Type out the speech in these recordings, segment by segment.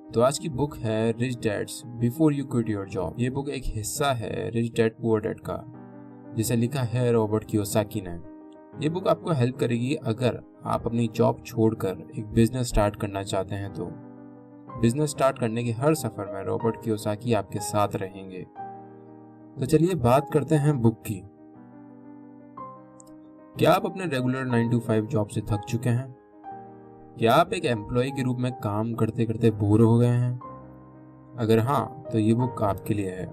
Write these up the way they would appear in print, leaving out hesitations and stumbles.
तो आज की बुक है rich dad's before you quit your job. ये बुक एक हिस्सा है रिच डैड पुअर डैड का, जिसे लिखा है रॉबर्ट कियोसाकी ने। ये बुक आपको हेल्प करेगी अगर आप अपनी जॉब छोड़कर एक बिजनेस स्टार्ट करना चाहते हैं। तो बिजनेस स्टार्ट करने के हर सफर में रॉबर्ट कियोसाकी आपके साथ रहेंगे। तो चलिए बात करते हैं बुक की। क्या आप अपने रेगुलर 9 to 5 जॉब से थक चुके हैं? क्या आप एक एम्प्लॉय के रूप में काम करते करते बोर हो गए हैं? अगर हाँ, तो ये बुक आपके लिए है।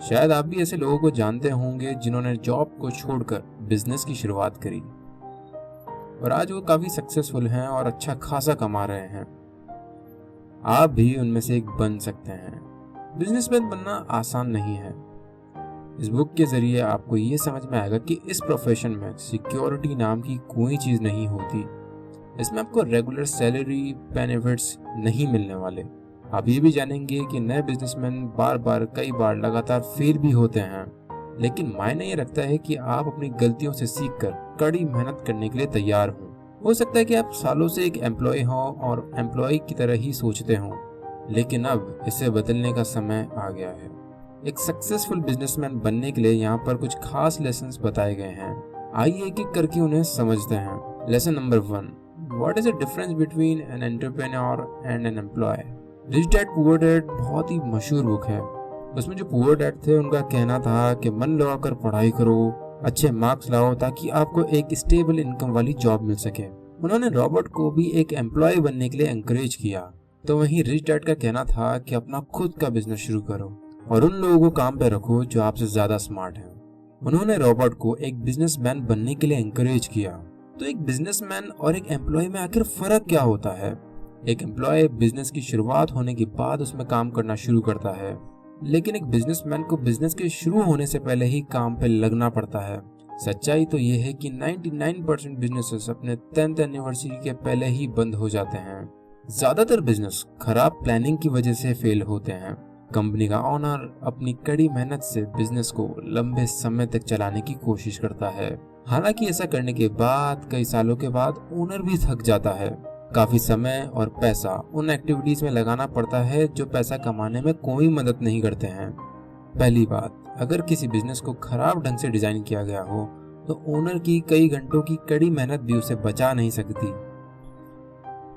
शायद आप भी ऐसे लोगों को जानते होंगे जिन्होंने जॉब को छोड़कर बिजनेस की शुरुआत करी और आज वो काफी सक्सेसफुल हैं और अच्छा खासा कमा रहे हैं। आप भी उनमें से एक बन सकते हैं। बिजनेसमैन बनना आसान नहीं है। इस बुक के जरिए आपको ये समझ में आएगा कि इस प्रोफेशन में सिक्योरिटी नाम की कोई चीज नहीं होती। इसमें आपको रेगुलर सैलरी बेनिफिट्स नहीं मिलने वाले। आप ये भी जानेंगे कि नए बिजनेसमैन कई बार लगातार फेल भी होते हैं, लेकिन मायने ये रखता है कि आप अपनी गलतियों से सीखकर कड़ी मेहनत करने के लिए तैयार हों। हो सकता है कि आप सालों से एक एम्प्लॉय हो और एम्प्लॉय की तरह ही सोचते हो, लेकिन अब इसे बदलने का समय आ गया है। एक सक्सेसफुल बिजनेसमैन बनने के लिए यहाँ पर कुछ खास लेसन्स बताए गए हैं। आइए एक एक करके उन्हें समझते हैं। Lesson number 1, what is the difference between an entrepreneur and an employ? Rich dad poor dad बहुत ही मशहूर बुक है। उसमें जो पुअर डैड थे उनका कहना था कि मन लगाकर पढ़ाई करो, अच्छे मार्क्स लाओ ताकि आपको एक स्टेबल इनकम वाली जॉब मिल सके। उन्होंने रॉबर्ट को भी एक एम्प्लॉय बनने के लिए एंकरेज किया। तो वहीं रिच डैड का कहना था कि अपना खुद का बिजनेस शुरू करो और उन लोगों को काम पे रखो जो आपसे ज्यादा स्मार्ट हैं। उन्होंने रॉबर्ट को एक बिजनेसमैन बनने के लिए एंकरेज किया। तो एक बिजनेसमैन और एक एम्प्लॉय में आखिर फर्क क्या होता है? एक एम्प्लॉय बिजनेस की शुरुआत होने के बाद उसमें काम करना शुरू करता है, लेकिन एक बिजनेसमैन को बिजनेस के शुरू होने से पहले ही काम पे लगना पड़ता है। सच्चाई तो ये है कि 99% बिजनेसेस अपने 10th एनिवर्सरी के पहले ही बंद हो जाते हैं। ज्यादातर बिजनेस खराब प्लानिंग की वजह से फेल होते हैं। कंपनी का ओनर अपनी कड़ी मेहनत से बिजनेस को लंबे समय तक चलाने की कोशिश करता है। हालांकि ऐसा करने के बाद कई सालों के बाद ओनर भी थक जाता है। काफी समय और पैसा उन एक्टिविटीज में लगाना पड़ता है जो पैसा कमाने में कोई मदद नहीं करते हैं। पहली बात, अगर किसी बिजनेस को खराब ढंग से डिजाइन किया गया हो तो ओनर की कई घंटों की कड़ी मेहनत भी उसे बचा नहीं सकती।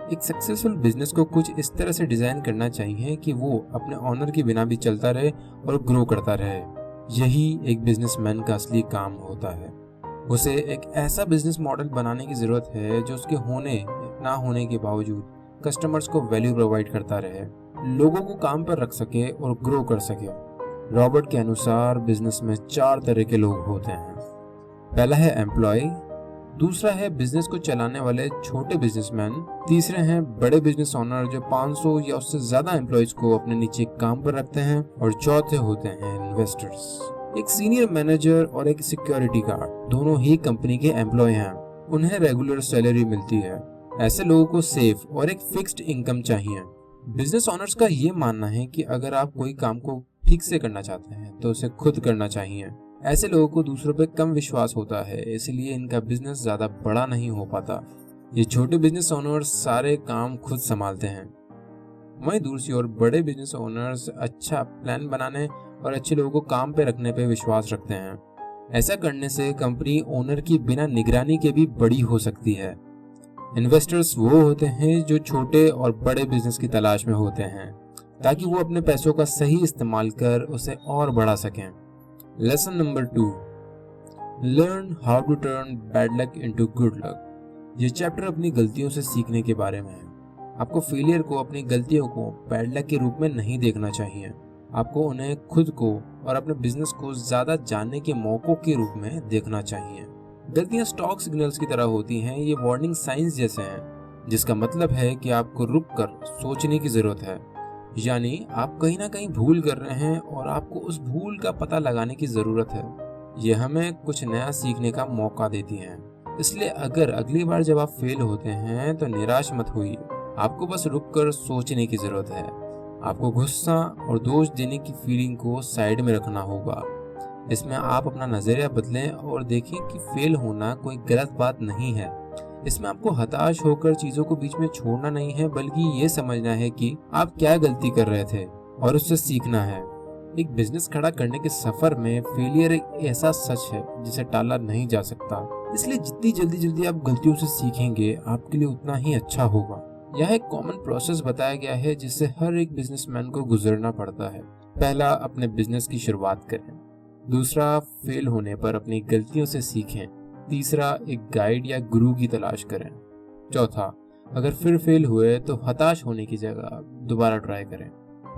एक सक्सेसफुल बिजनेस को कुछ इस तरह से डिजाइन करना चाहिए कि वो अपने ओनर के बिना भी चलता रहे और ग्रो करता रहे। यही एक बिजनेसमैन का असली काम होता है। उसे एक ऐसा बिजनेस मॉडल बनाने की जरूरत है जो उसके होने ना होने के बावजूद कस्टमर्स को वैल्यू प्रोवाइड करता रहे, लोगों को काम पर रख सके और ग्रो कर सके। रॉबर्ट के अनुसार बिजनेस में 4 तरह के लोग होते हैं। पहला है एम्प्लॉय, दूसरा है बिजनेस को चलाने वाले छोटे बिजनेसमैन, तीसरे हैं बड़े बिजनेस ओनर जो 500 या उससे ज्यादा एम्प्लॉयज को अपने नीचे काम पर रखते हैं, और चौथे होते हैं इन्वेस्टर्स। एक सीनियर मैनेजर और एक सिक्योरिटी गार्ड दोनों ही कंपनी के एम्प्लॉय हैं। उन्हें रेगुलर सैलरी मिलती है। ऐसे लोगों को सेफ और एक फिक्स्ड इनकम चाहिए। बिजनेस ओनर्स का ये मानना है कि अगर आप कोई काम को ठीक से करना चाहते हैं तो उसे खुद करना चाहिए। ऐसे लोगों को दूसरों पे कम विश्वास होता है, इसलिए इनका बिजनेस ज्यादा बड़ा नहीं हो पाता। ये छोटे बिजनेस ओनर्स सारे काम खुद संभालते हैं। वहीं दूसरी ओर बड़े बिजनेस ओनर्स अच्छा प्लान बनाने और अच्छे लोगों को काम पे रखने पे विश्वास रखते हैं। ऐसा करने से कंपनी ओनर की बिना निगरानी के भी बड़ी हो सकती है। इन्वेस्टर्स वो होते हैं जो छोटे और बड़े बिजनेस की तलाश में होते हैं ताकि वो अपने पैसों का सही इस्तेमाल कर उसे और बढ़ा सकें। Lesson number 2, learn how to turn bad luck into good luck. ये चैप्टर अपनी गलतियों से सीखने के बारे में है। आपको फेलियर को, अपनी गलतियों को बैड लक के रूप में नहीं देखना चाहिए। आपको उन्हें खुद को और अपने बिजनेस को ज्यादा जानने के मौकों के रूप में देखना चाहिए। गलतियां स्टॉक सिग्नल्स की तरह होती हैं। ये वार्निंग साइंस जैसे हैं, जिसका मतलब है कि आपको रुककर सोचने की जरूरत है। यानी आप कहीं ना कहीं भूल कर रहे हैं और आपको उस भूल का पता लगाने की जरूरत है। ये हमें कुछ नया सीखने का मौका देती है। इसलिए अगर अगली बार जब आप फेल होते हैं तो निराश मत होइए। आपको बस रुककर सोचने की जरूरत है। आपको गुस्सा और दोष देने की फीलिंग को साइड में रखना होगा। इसमें आप अपना नजरिया बदलें और देखें कि फेल होना कोई गलत बात नहीं है। इसमें आपको हताश होकर चीजों को बीच में छोड़ना नहीं है, बल्कि ये समझना है कि आप क्या गलती कर रहे थे और उससे सीखना है। एक बिजनेस खड़ा करने के सफर में फेलियर एक ऐसा सच है जिसे टाला नहीं जा सकता। इसलिए जितनी जल्दी आप गलतियों से सीखेंगे, आपके लिए उतना ही अच्छा होगा। यह एक कॉमन प्रोसेस बताया गया है जिससे हर एक बिजनेसमैन को गुजरना पड़ता है। पहला, अपने बिजनेस की शुरुआत करें। दूसरा, फेल होने पर अपनी गलतियों से सीखें। तीसरा, एक गाइड या गुरु की तलाश करें। चौथा, अगर फिर फेल हुए तो हताश होने की जगह दोबारा ट्राई करें।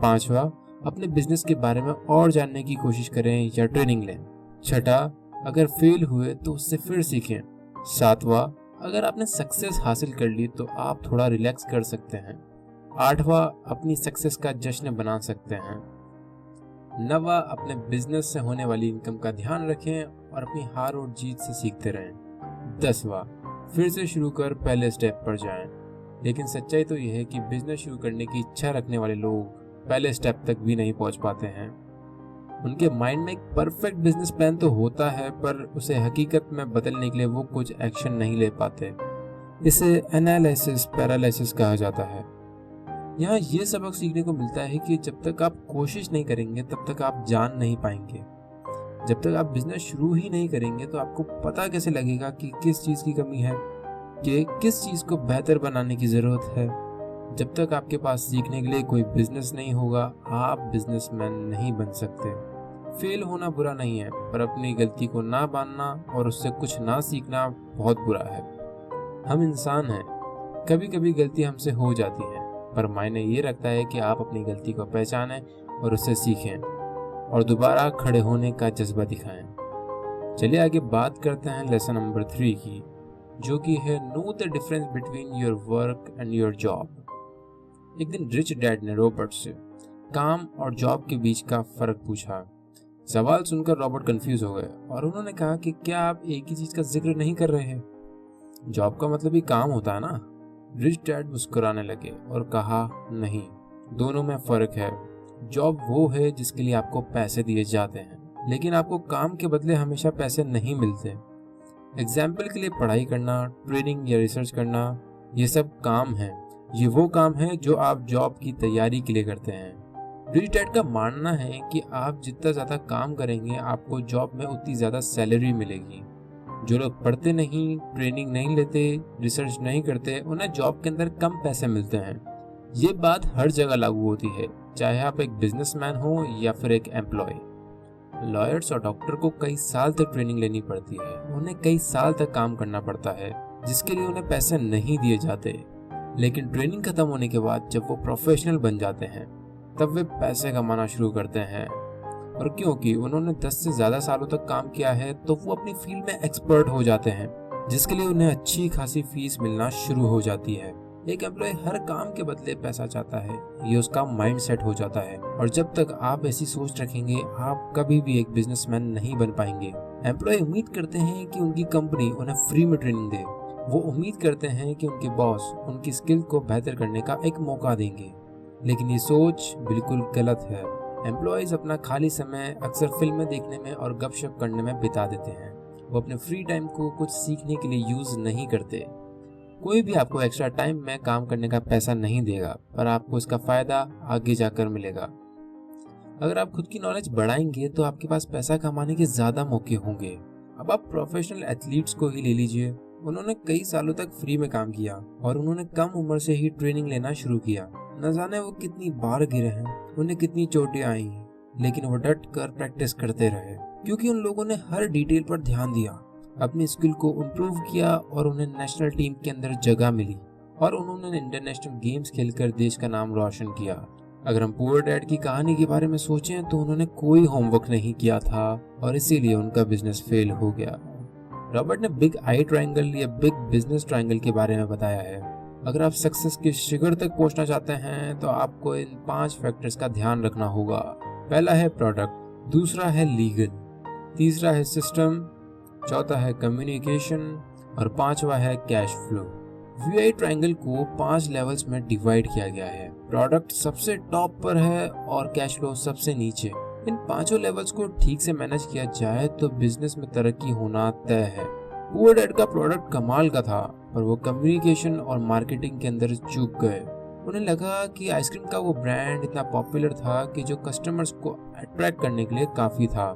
पांचवा, अपने बिजनेस के बारे में और जानने की कोशिश करें या ट्रेनिंग लें। छठा, अगर फेल हुए तो उससे फिर सीखें। सातवां, अगर आपने सक्सेस हासिल कर ली तो आप थोड़ा रिलैक्स कर सकते हैं। आठवां, अपनी सक्सेस का जश्न बना सकते हैं। नवा, अपने बिजनेस से होने वाली इनकम का ध्यान रखें और अपनी हार और जीत से सीखते रहें। 10वां, फिर से शुरू कर पहले स्टेप पर जाएं। लेकिन सच्चाई तो यह है कि बिजनेस शुरू करने की इच्छा रखने वाले लोग पहले स्टेप तक भी नहीं पहुंच पाते हैं। उनके माइंड में एक परफेक्ट बिजनेस प्लान तो होता है, पर उसे हकीकत में बदलने के लिए वो कुछ एक्शन नहीं ले पाते। इसे एनालिसिस पैरालिसिस कहा जाता है। यहाँ ये सबक सीखने को मिलता है कि जब तक आप कोशिश नहीं करेंगे तब तक आप जान नहीं पाएंगे। जब तक आप बिजनेस शुरू ही नहीं करेंगे तो आपको पता कैसे लगेगा कि किस चीज़ की कमी है, कि किस चीज़ को बेहतर बनाने की ज़रूरत है। जब तक आपके पास सीखने के लिए कोई बिजनेस नहीं होगा, आप बिजनेसमैन नहीं बन सकते। फेल होना बुरा नहीं है, पर अपनी गलती को ना मानना और उससे कुछ ना सीखना बहुत बुरा है। हम इंसान हैं, कभी कभी गलती हमसे हो जाती है, पर मायने ये रखता है कि आप अपनी गलती को पहचानें और उससे सीखें और दोबारा खड़े होने का जज्बा दिखाएं। चलिए आगे बात करते हैं लेसन नंबर 3 की, जो कि है know the difference between your work and your job. एक दिन रिच डैड ने रॉबर्ट से काम और जॉब के बीच का फर्क पूछा। सवाल सुनकर रॉबर्ट कंफ्यूज हो गए और उन्होंने कहा कि क्या आप एक ही चीज का जिक्र नहीं कर रहे हैं? जॉब का मतलब ही काम होता है ना। रिच डैड मुस्कुराने लगे और कहा, नहीं, दोनों में फर्क है। जॉब वो है जिसके लिए आपको पैसे दिए जाते हैं, लेकिन आपको काम के बदले हमेशा पैसे नहीं मिलते। एग्जाम्पल के लिए पढ़ाई करना, ट्रेनिंग या रिसर्च करना, ये सब काम है। ये वो काम है जो आप जॉब की तैयारी के लिए करते हैं। रिच डैड का मानना है कि आप जितना ज़्यादा काम करेंगे, आपको जॉब में उतनी ज़्यादा सैलरी मिलेगी। जो लोग पढ़ते नहीं, ट्रेनिंग नहीं लेते, रिसर्च नहीं करते, उन्हें जॉब के अंदर कम पैसे मिलते हैं। ये बात हर जगह लागू होती है, चाहे आप एक बिजनेसमैन हो या फिर एक एम्प्लॉय। लॉयर्स और डॉक्टर को कई साल तक ट्रेनिंग लेनी पड़ती है, उन्हें कई साल तक काम करना पड़ता है, जिसके लिए उन्हें पैसे नहीं दिए जाते। लेकिन ट्रेनिंग खत्म होने के बाद जब वो प्रोफेशनल बन जाते हैं, तब वे पैसे कमाना शुरू करते हैं। और क्योंकि उन्होंने 10 से ज़्यादा सालों तक काम किया है, तो वो अपनी फील्ड में एक्सपर्ट हो जाते हैं, जिसके लिए उन्हें अच्छी खासी फीस मिलना शुरू हो जाती है। एक एम्प्लॉय हर काम के बदले पैसा चाहता है, ये उसका माइंड सेट हो जाता है। और जब तक आप ऐसी सोच रखेंगे, आप कभी भी एक बिजनेसमैन नहीं बन पाएंगे। एम्प्लॉय उम्मीद करते हैं कि उनकी कंपनी उन्हें फ्री में ट्रेनिंग दे। वो उम्मीद करते हैं कि उनके बॉस उनकी स्किल को बेहतर करने का एक मौका देंगे, लेकिन ये सोच बिल्कुल गलत है। एम्प्लॉयज अपना खाली समय अक्सर फिल्में देखने में और गपशप करने में बिता देते हैं। वो अपने फ्री टाइम को कुछ सीखने के लिए यूज नहीं करते। कोई भी आपको एक्स्ट्रा टाइम में काम करने का पैसा नहीं देगा, पर आपको इसका फायदा आगे जाकर मिलेगा। अगर आप खुद की नॉलेज बढ़ाएंगे तो आपके पास पैसा कमाने के ज्यादा मौके होंगे। अब आप प्रोफेशनल एथलीट्स को ही ले लीजिए, उन्होंने कई सालों तक फ्री में काम किया और उन्होंने कम उम्र से ही ट्रेनिंग लेना शुरू किया। न जाने वो कितनी बार गिरे हैं, उन्हें कितनी चोटें आई, लेकिन वो डट कर प्रैक्टिस करते रहे, क्योंकि उन लोगों ने हर डिटेल पर ध्यान दिया, अपनी स्किल को इम्प्रूव किया और उन्हें नेशनल टीम के अंदर जगह मिली और उन्होंने इंटरनेशनल गेम्स खेलकर देश का नाम रोशन किया। अगर हम पुअर डैड की कहानी के बारे में सोचें तो उन्होंने कोई होमवर्क नहीं किया था और इसीलिए उनका बिजनेस फेल हो गया। रॉबर्ट ने बिग आई ट्रायंगल या बिग बिजनेस ट्रायंगल के बारे में बताया है। अगर आप सक्सेस के शिखर तक पहुंचना चाहते हैं तो आपको इन 5 फैक्टर्स का ध्यान रखना होगा। पहला है प्रोडक्ट, दूसरा है लीगल, तीसरा है सिस्टम, चौथा है कम्युनिकेशन और पांचवा है कैश फ्लो। वीआई ट्रायंगल को 5 लेवल्स में डिवाइड किया गया है। प्रोडक्ट सबसे टॉप पर है और कैश फ्लो सबसे नीचे। इन 5 लेवल्स को ठीक से मैनेज किया जाए तो बिजनेस में तरक्की होना तय है। पुअर डैड का प्रोडक्ट कमाल का था, पर वो कम्युनिकेशन और मार्केटिंग के अंदर चूक गए। उन्हें लगा कि आइसक्रीम का वो ब्रांड इतना पॉपुलर था कि जो कस्टमर्स को अट्रैक्ट करने के लिए काफी था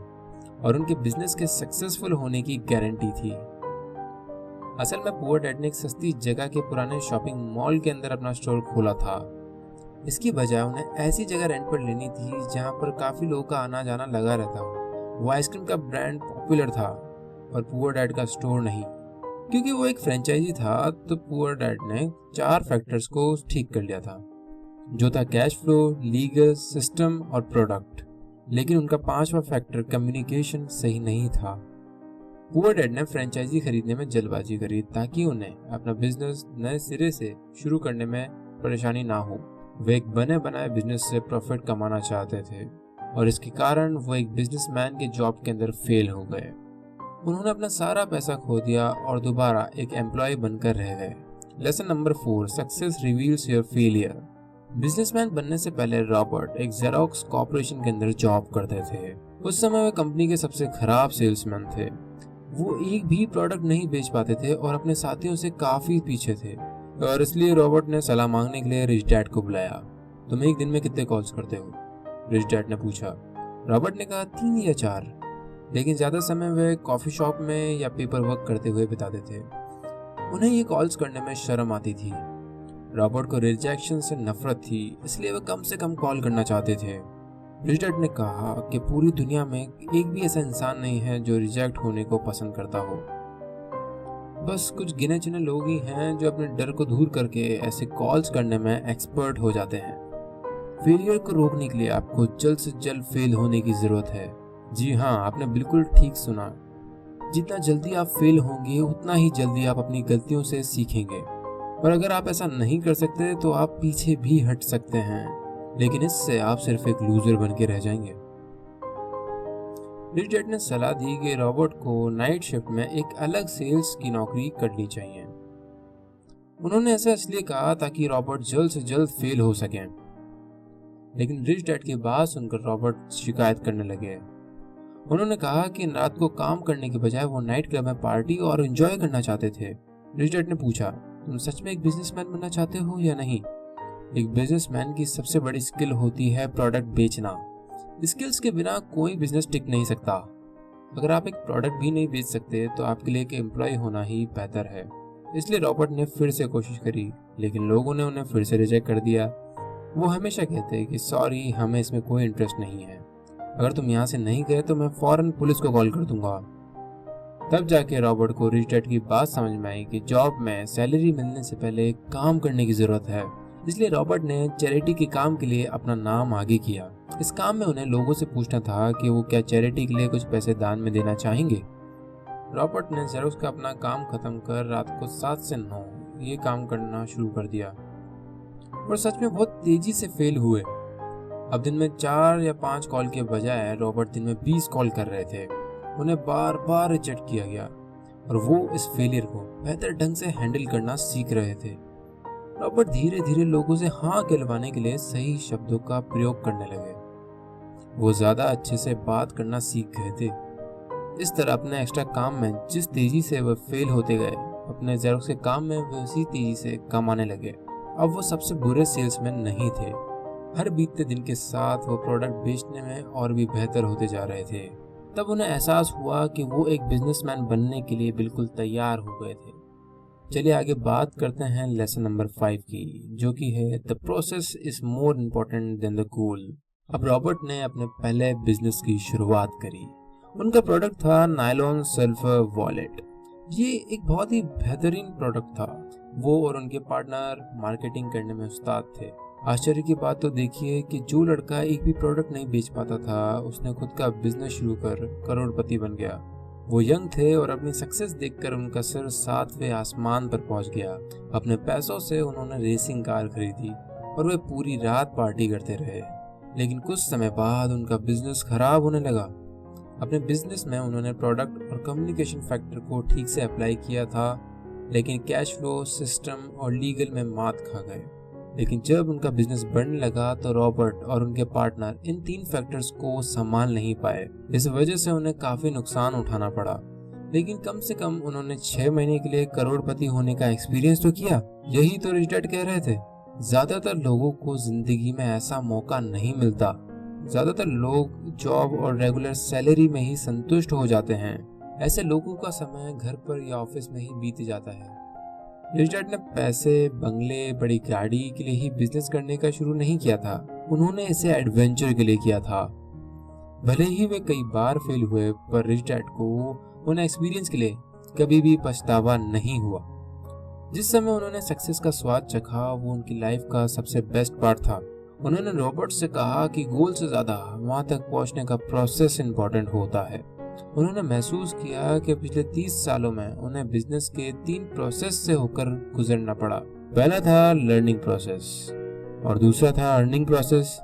और उनके बिजनेस के सक्सेसफुल होने की गारंटी थी। असल में पुअर डैड ने एक सस्ती जगह के पुराने शॉपिंग मॉल के अंदर अपना स्टोर खोला था। इसकी बजाय उन्हें ऐसी जगह रेंट पर लेनी थी जहां पर काफी लोगों का आना जाना लगा रहता हो। वो आइसक्रीम का ब्रांड पॉपुलर था, पर पुअर डैड का स्टोर नहीं। क्योंकि वो एक फ्रेंचाइजी था, तो पुअर डैड ने 4 फैक्टर्स को ठीक कर लिया था, जो था कैश फ्लो, लीगल, सिस्टम और प्रोडक्ट। लेकिन उनका 5वां फैक्टर कम्युनिकेशन सही नहीं था। पुअर डैड ने फ्रेंचाइजी खरीदने में जल्दबाजी करी ताकि उन्हें अपना बिजनेस नए सिरे से शुरू करने में परेशानी ना हो। वे एक बने बनाए बिजनेस से प्रॉफिट कमाना चाहते थे और इसके कारण वो एक बिजनेसमैन के जॉब के अंदर फेल हो गए। उन्होंने अपना सारा पैसा खो दिया और दोबारा एक एम्प्लॉय बनकर रह गए। Lesson number 4, success reveals your failure. Businessman बनने से पहले रॉबर्ट एक जेरोक्स कॉर्पोरेशन के अंदर जॉब करते थे। उस समय वे कंपनी के सबसे खराब सेल्समैन थे। वो एक भी प्रोडक्ट नहीं बेच पाते थे और अपने साथियों से काफी पीछे थे, और इसलिए रॉबर्ट ने सलाह मांगने के लिए रिच डैड को बुलाया। तुम एक दिन में कितने कॉल्स करते हो? रिच डैड ने पूछा। रॉबर्ट ने कहा 3 या 4, लेकिन ज्यादा समय वे कॉफी शॉप में या पेपर वर्क करते हुए बिताते थे। उन्हें ये कॉल्स करने में शर्म आती थी। रॉबर्ट को रिजेक्शन से नफरत थी, इसलिए वे कम से कम कॉल करना चाहते थे। रिच डैड ने कहा कि पूरी दुनिया में एक भी ऐसा इंसान नहीं है जो रिजेक्ट होने को पसंद करता हो। बस कुछ गिने चुने लोग ही हैं जो अपने डर को दूर करके ऐसे कॉल्स करने में एक्सपर्ट हो जाते हैं। फेलियर को रोकने के लिए आपको जल्द से जल्द फेल होने की जरूरत है। जी हाँ, आपने बिल्कुल ठीक सुना। जितना जल्दी आप फेल होंगे उतना ही जल्दी आप अपनी गलतियों से सीखेंगे। और अगर आप ऐसा नहीं कर सकते तो आप पीछे भी हट सकते हैं, लेकिन इससे आप सिर्फ एक लूजर बन के रह जाएंगे। रिच डैड ने सलाह दी कि रॉबर्ट को नाइट शिफ्ट में एक अलग सेल्स की नौकरी करनी चाहिए। उन्होंने ऐसा इसलिए कहा ताकि रॉबर्ट जल्द से जल्द फेल हो सके। लेकिन रिच डैड की बात सुनकर रॉबर्ट शिकायत करने लगे। उन्होंने कहा कि रात को काम करने के बजाय वो नाइट क्लब में पार्टी और एंजॉय करना चाहते थे। रिच डैड ने पूछा, तुम सच में एक बिजनेसमैन बनना चाहते हो या नहीं? एक बिजनेसमैन की सबसे बड़ी स्किल होती है प्रोडक्ट बेचना। स्किल्स के बिना कोई बिजनेस टिक नहीं सकता। अगर आप एक प्रोडक्ट भी नहीं बेच सकते तो आपके लिए एक एम्प्लॉय होना ही बेहतर है। इसलिए रॉबर्ट ने फिर से कोशिश करी, लेकिन लोगों ने उन्हें फिर से रिजेक्ट कर दिया। वो हमेशा कहते हैं कि सॉरी, हमें इसमें कोई इंटरेस्ट नहीं है। अगर तुम यहाँ से नहीं गए तो मैं फौरन पुलिस को कॉल कर दूंगा। तब जाके रॉबर्ट को रिच डैड की बात समझ में आई कि जॉब में सैलरी मिलने से पहले काम करने की जरूरत है। इसलिए रॉबर्ट ने चैरिटी के काम के लिए अपना नाम आगे किया। इस काम में उन्हें लोगों से पूछना था कि वो क्या चैरिटी के लिए कुछ पैसे दान में देना चाहेंगे। रॉबर्ट ने जेरोक्स का अपना काम खत्म कर रात को 7 से 9 ये काम करना शुरू कर दिया और सच में बहुत तेजी से फेल हुए। अब दिन में 4 या 5 कॉल के बजाय रॉबर्ट दिन में 20 कॉल कर रहे थे। उन्हें बार बार रिजेक्ट किया गया और वो इस फेलियर को बेहतर ढंग से हैंडल करना सीख रहे थे। रॉबर्ट धीरे धीरे लोगों से हाँ कहलवाने के लिए सही शब्दों का प्रयोग करने लगे। वो ज्यादा अच्छे से बात करना सीख गए थे। इस तरह अपने एक्स्ट्रा काम में जिस तेजी से वह फेल होते गए, अपने जेरोक्स के काम में वे उसी तेजी से कमाने लगे। अब वो सबसे बुरे सेल्समैन नहीं थे। हर बीतते दिन के साथ वो प्रोडक्ट बेचने में और भी बेहतर होते जा रहे थे। तब उन्हें एहसास हुआ कि वो एक बिजनेसमैन बनने के लिए बिल्कुल तैयार हो गए थे। चलिए आगे बात करते हैं लेसन नंबर 5 की, जो कि है the process is more important then the goal. अब रॉबर्ट ने अपने पहले बिजनेस की शुरुआत करी। उनका प्रोडक्ट था नायलॉन सल्फर वॉलेट। ये एक बहुत ही बेहतरीन प्रोडक्ट था। वो और उनके पार्टनर मार्केटिंग करने में उस्ताद थे। आश्चर्य की बात तो देखिए कि जो लड़का एक भी प्रोडक्ट नहीं बेच पाता था, उसने खुद का बिजनेस शुरू कर करोड़पति बन गया। वो यंग थे और अपनी सक्सेस देखकर उनका सिर 7वें आसमान पर पहुंच गया। अपने पैसों से उन्होंने रेसिंग कार खरीदी और वे पूरी रात पार्टी करते रहे। लेकिन कुछ समय बाद उनका बिजनेस खराब होने लगा। अपने बिजनेस में उन्होंने प्रोडक्ट और कम्युनिकेशन फैक्टर को ठीक से अप्लाई किया था, लेकिन कैश फ्लो, सिस्टम और लीगल में मात खा गए। लेकिन जब उनका बिजनेस बढ़ने लगा तो रॉबर्ट और उनके पार्टनर इन 3 फैक्टर्स को संभाल नहीं पाए। इस वजह से उन्हें काफी नुकसान उठाना पड़ा। लेकिन कम से कम उन्होंने 6 महीने के लिए करोड़पति होने का एक्सपीरियंस तो किया। यही तो रिच डैड कह रहे थे। ज्यादातर लोगों को जिंदगी में ऐसा मौका नहीं मिलता। ज्यादातर लोग जॉब और रेगुलर सैलरी में ही संतुष्ट हो जाते हैं। ऐसे लोगों का समय घर पर या ऑफिस में ही बीत जाता है। रिच डैड ने पैसे, बंगले, बड़ी गाड़ी के लिए ही बिजनेस करने का शुरू नहीं किया था। उन्होंने इसे एडवेंचर के लिए किया था। भले ही वे कई बार फेल हुए, पर रिच डैड को उन एक्सपीरियंस के लिए कभी भी पछतावा नहीं हुआ। जिस समय उन्होंने सक्सेस का स्वाद चखा, वो उनकी लाइफ का सबसे बेस्ट पार्ट था। उन्होंने रॉबर्ट से कहा कि गोल से ज्यादा वहां तक पहुंचने का प्रोसेस इंपॉर्टेंट होता है। उन्होंने महसूस किया कि पिछले 30 सालों में उन्हें बिजनेस के 3 प्रोसेस से होकर गुजरना पड़ा। पहला था लर्निंग प्रोसेस और दूसरा था अर्निंग प्रोसेस।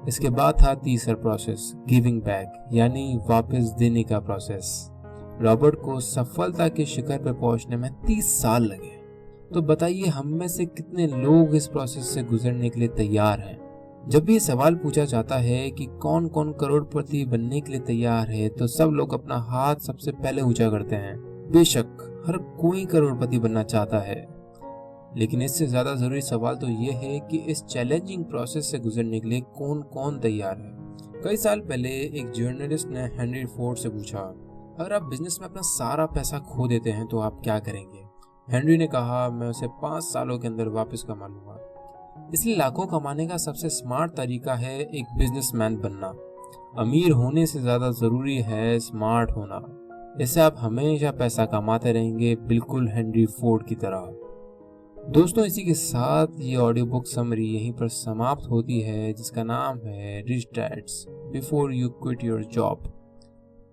इसके बाद था तीसरा प्रोसेस, गिविंग बैक, यानी वापस देने का प्रोसेस। रॉबर्ट को सफलता के शिखर पर पहुंचने में 30 साल लगे। तो बताइए, हम में से कितने लोग इस प्रोसेस से गुजरने के लिए तैयार हैं? जब भी ये सवाल पूछा जाता है कि कौन कौन करोड़पति बनने के लिए तैयार है, तो सब लोग अपना हाथ सबसे पहले ऊंचा करते हैं। बेशक हर कोई करोड़पति बनना चाहता है, लेकिन इससे ज्यादा जरूरी सवाल तो ये है कि इस चैलेंजिंग प्रोसेस से गुजरने के लिए कौन कौन तैयार है। कई साल पहले एक जर्नलिस्ट ने हेनरी फोर्ड से पूछा, अगर आप बिजनेस में अपना सारा पैसा खो देते हैं तो आप क्या करेंगे? हेनरी ने कहा, मैं उसे 5 सालों के अंदर वापस कमा लूंगा। इसलिए लाखों कमाने का सबसे स्मार्ट तरीका है एक बिजनेसमैन बनना। अमीर होने से ज्यादा जरूरी है स्मार्ट होना। इससे आप हमेशा पैसा कमाते रहेंगे, बिल्कुल हेनरी फोर्ड की तरह। दोस्तों, इसी के साथ ये ऑडियो बुक समरी यहीं पर समाप्त होती है, जिसका नाम है rich dad's before you quit your job.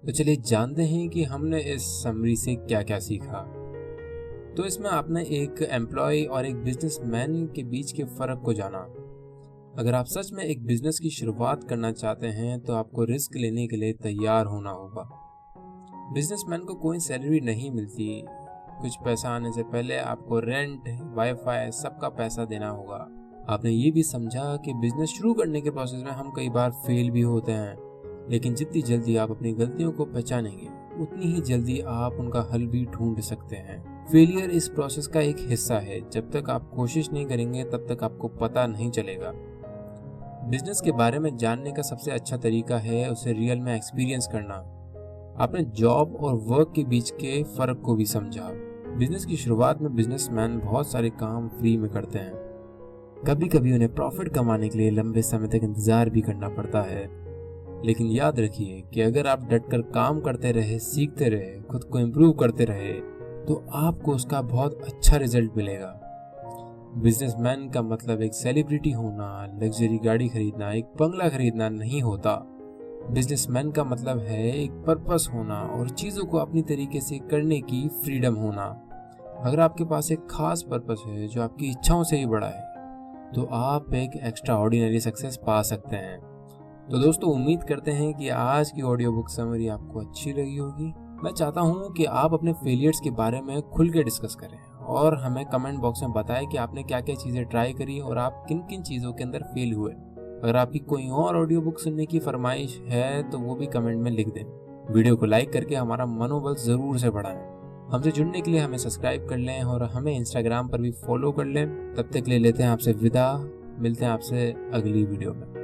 तो चलिए जानते हैं कि हमने इस समरी से क्या क्या सीखा। तो इसमें आपने एक एम्प्लॉय और एक बिजनेसमैन के बीच के फर्क को जाना। अगर आप सच में एक बिजनेस की शुरुआत करना चाहते हैं तो आपको रिस्क लेने के लिए तैयार होना होगा। बिजनेसमैन को कोई सैलरी नहीं मिलती। कुछ पैसा आने से पहले आपको रेंट, वाईफाई, सबका पैसा देना होगा। आपने ये भी समझा कि बिजनेस शुरू करने के प्रोसेस में हम कई बार फेल भी होते हैं, लेकिन जितनी जल्दी आप अपनी गलतियों को पहचानेंगे, उतनी ही जल्दी आप उनका हल भी ढूंढ सकते हैं। फेलियर इस प्रोसेस का एक हिस्सा है। जब तक आप कोशिश नहीं करेंगे तब तक आपको पता नहीं चलेगा। बिजनेस के बारे में जानने का सबसे अच्छा तरीका है उसे रियल में एक्सपीरियंस करना। आपने जॉब और वर्क के बीच के फर्क को भी समझा। बिजनेस की शुरुआत में बिजनेसमैन बहुत सारे काम फ्री में करते हैं। कभी कभी उन्हें प्रॉफिट कमाने के लिए लंबे समय तक इंतजार भी करना पड़ता है। लेकिन याद रखिए कि अगर आप डटकर काम करते रहे, सीखते रहे, खुद को इम्प्रूव करते रहे, तो आपको उसका बहुत अच्छा रिजल्ट मिलेगा। बिजनेसमैन का मतलब एक सेलिब्रिटी होना, लग्जरी गाड़ी खरीदना, एक बंगला खरीदना नहीं होता। बिजनेसमैन का मतलब है एक पर्पस होना और चीज़ों को अपनी तरीके से करने की फ्रीडम होना। अगर आपके पास एक खास पर्पस है जो आपकी इच्छाओं से ही बड़ा है, तो आप एक एक्स्ट्रा ऑर्डिनरी सक्सेस पा सकते हैं। तो दोस्तों, उम्मीद करते हैं कि आज की ऑडियो बुक समरी आपको अच्छी लगी होगी। मैं चाहता हूं कि आप अपने फेलियर्स के बारे में खुल के डिस्कस करें और हमें कमेंट बॉक्स में बताएं कि आपने क्या क्या चीज़ें ट्राई करी और आप किन किन चीज़ों के अंदर फेल हुए। अगर आपकी कोई और ऑडियो बुक सुनने की फरमाइश है तो वो भी कमेंट में लिख दें। वीडियो को लाइक करके हमारा मनोबल ज़रूर से बढ़ाएं। हमसे जुड़ने के लिए हमें सब्सक्राइब कर लें और हमें इंस्टाग्राम पर भी फॉलो कर लें। तब तक ले लेते हैं आपसे विदा। मिलते हैं आपसे अगली वीडियो में।